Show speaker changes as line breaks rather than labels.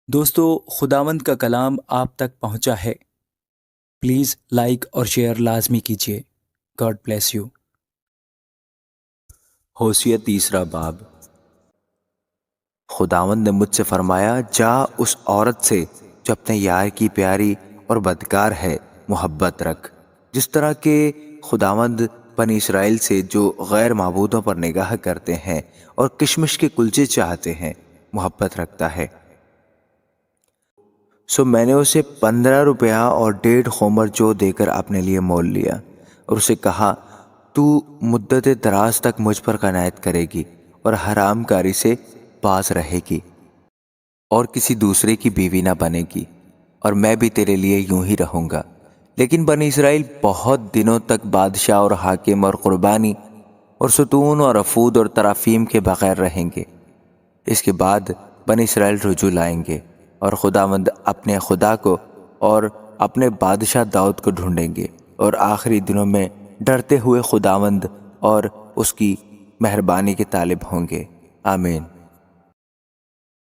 دوستو، خداوند کا کلام آپ تک پہنچا ہے۔ پلیز لائک اور شیئر لازمی کیجیے۔ God bless you.
ہوشیہ 3 باب۔ خداوند نے مجھ سے فرمایا، جا اس عورت سے جو اپنے یار کی پیاری اور بدکار ہے محبت رکھ، جس طرح کہ خداوند بنی اسرائیل سے جو غیر معبودوں پر نگاہ کرتے ہیں اور کشمش کے کلچے چاہتے ہیں محبت رکھتا ہے۔ سو میں نے اسے 15 روپیہ اور 1.5 خومر جو دے کر اپنے لیے مول لیا، اور اسے کہا، تو مدت دراز تک مجھ پر قناعت کرے گی اور حرام کاری سے باز رہے گی اور کسی دوسرے کی بیوی نہ بنے گی، اور میں بھی تیرے لیے یوں ہی رہوں گا۔ لیکن بنی اسرائیل بہت دنوں تک بادشاہ اور حاکم اور قربانی اور ستون اور افود اور ترافیم کے بغیر رہیں گے۔ اس کے بعد بنی اسرائیل رجوع لائیں گے اور خداوند اپنے خدا کو اور اپنے بادشاہ داؤد کو ڈھونڈیں گے، اور آخری دنوں میں ڈرتے ہوئے خداوند اور اس کی مہربانی کے طالب ہوں گے۔ آمین۔